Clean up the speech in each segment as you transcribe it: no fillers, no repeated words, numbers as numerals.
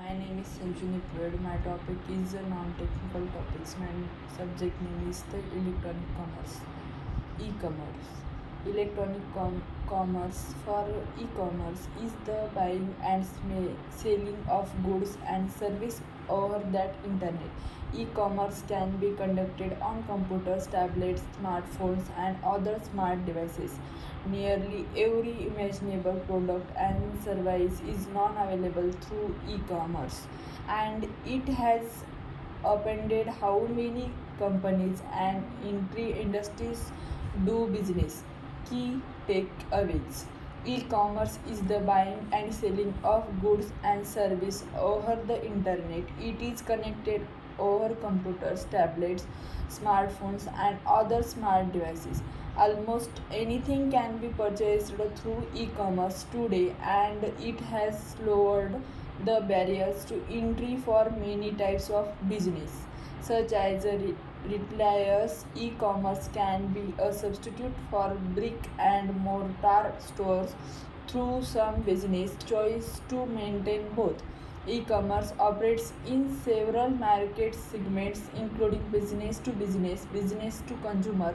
My name is Sanjuni Pred. My topic is non-technical topics. My subject name is the electronic commerce. E-commerce. Commerce for e-commerce is the buying and selling of goods and service over that internet. E-commerce can be conducted on computers, tablets, smartphones, and other smart devices. Nearly every imaginable product and service is non available through e commerce, and it has upended how many companies and industries do business. Key takeaways: e commerce is the buying and selling of goods and service over the internet. It is connected over computers, tablets, smartphones, and other smart devices. Almost anything can be purchased through e-commerce today, and it has lowered the barriers to entry for many types of business, such as retailers. E-commerce can be a substitute for brick and mortar stores through some business choice to maintain both. E-commerce operates in several market segments including business to business, business to consumer,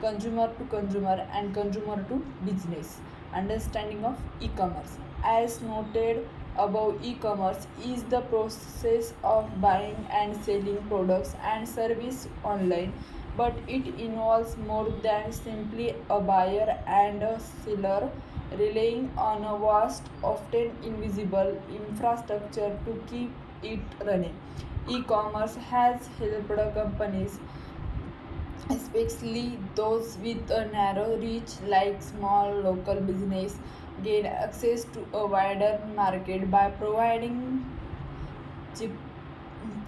consumer to consumer, and consumer to business. Understanding of e-commerce. As noted above, e-commerce is the process of buying and selling products and service online, but it involves more than simply a buyer and a seller relying on a vast, often invisible infrastructure to keep it running. E-commerce has helped companies, especially those with a narrow reach like small local business, gain access to a wider market by providing cheap,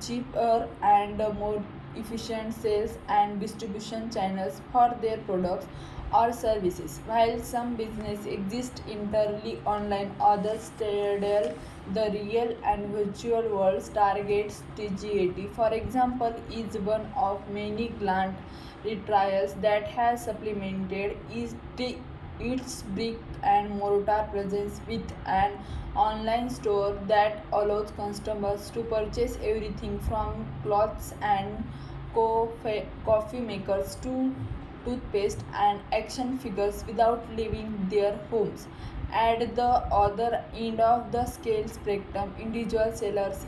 cheaper and more efficient sales and distribution channels for their products or services. While some business exist entirely online, others straddle the real and virtual worlds. Targets TGAT, for example, is one of many client retrials that has supplemented its brick and mortar presence with an online store that allows customers to purchase everything from clothes and coffee makers to toothpaste and action figures without leaving their homes. At the other end of the scale spectrum, individual sellers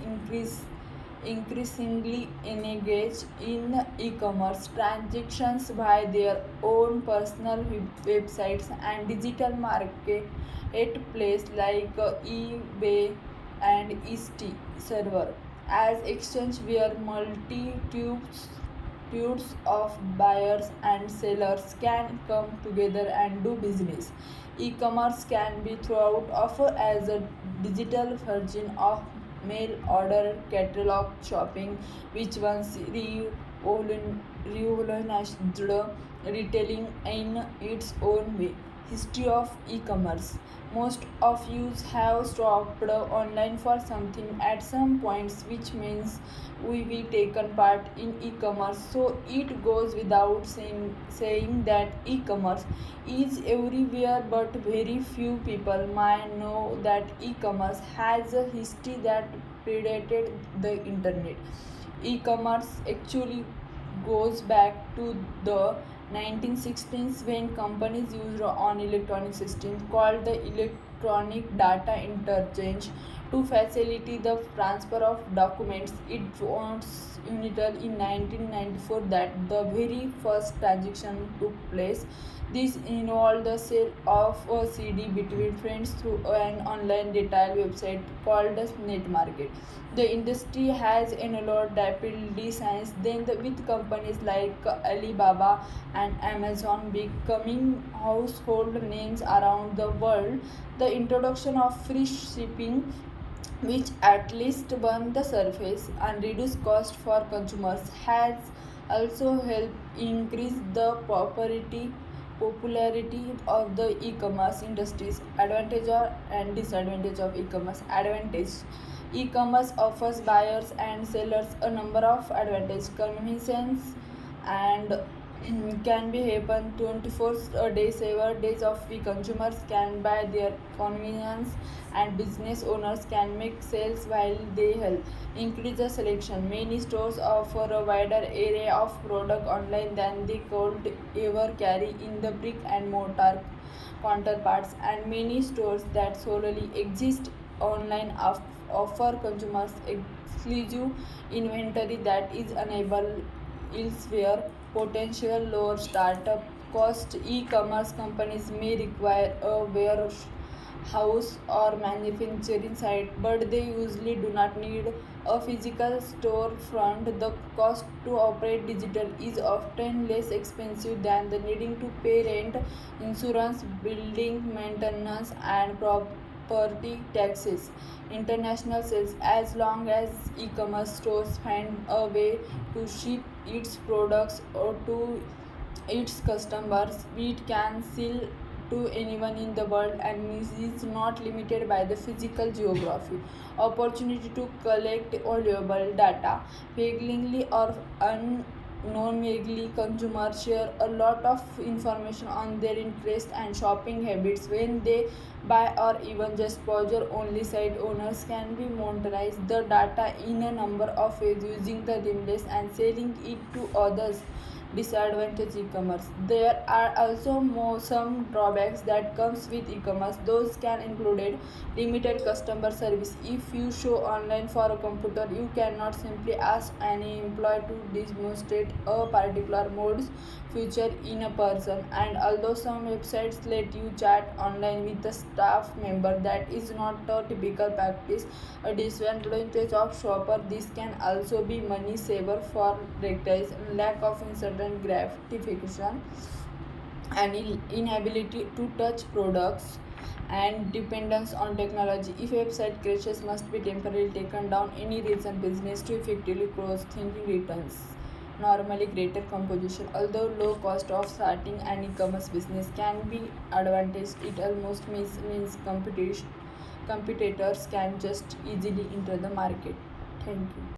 increasingly engage in e-commerce transactions by their own personal websites and digital marketplace like eBay and Etsy server as exchange where multitudes of buyers and sellers can come together and do business. E-commerce can be thought of as a digital version of mail order catalog shopping, which once revolutionized retailing in its own way. History of e-commerce. Most of you have shopped online for something at some points, which means we taken part in e-commerce. So it goes without saying that e-commerce is everywhere, but very few people might know that e-commerce has a history that predated the internet. E-commerce actually goes back to the 1916s when companies used an electronic system called the electronic data interchange to facilitate the transfer of documents. It was Unitel in 1994 that the very first transaction took place. This involved the sale of a CD between friends through an online retail website called the Net Market. The industry has evolved rapidly since then, with companies like Alibaba and Amazon becoming household names around the world. The introduction of free shipping, which at least burn the surface and reduce cost for consumers, has also helped increase the popularity of the e-commerce industries. Advantage and disadvantage of e-commerce. Advantage: e-commerce offers buyers and sellers a number of advantages: convenience and can be happen 24 days ever days of week. Consumers can buy their convenience and business owners can make sales while they help increase the selection. Many stores offer a wider array of product online than they could ever carry in the brick and mortar counterparts, and many stores that solely exist online offer consumers exclusive inventory that is unable elsewhere. Potential lower startup cost. E-commerce companies may require a warehouse or manufacturing site, but they usually do not need a physical storefront. The cost to operate digital is often less expensive than the needing to pay rent, insurance, building maintenance, and property taxes. International sales. As long as e-commerce stores find a way to ship its products or to its customers, it can sell to anyone in the world and is not limited by the physical geography. Opportunity to collect valuable data. Vaguely or unknowingly, consumers share a lot of information on their interests and shopping habits when they buy or even just browse. Only site owners can be monetize the data in a number of ways, using the themselves and selling it to others. Disadvantage e-commerce. There are also some drawbacks that comes with e-commerce. Those can include limited customer service. If you show online for a computer, you cannot simply ask any employee to demonstrate a particular mode's feature in a person. And although some websites let you chat online with a staff member, that is not a typical practice. A disadvantage of shopper. This can also be money saver for retailers. Lack of instant gratification and inability to touch products and dependence on technology. If website crashes, must be temporarily taken down. Any reason business to effectively close thinking returns. Normally greater composition. Although low cost of starting an e-commerce business can be advantage, it almost means competitors can just easily enter the market. Thank you.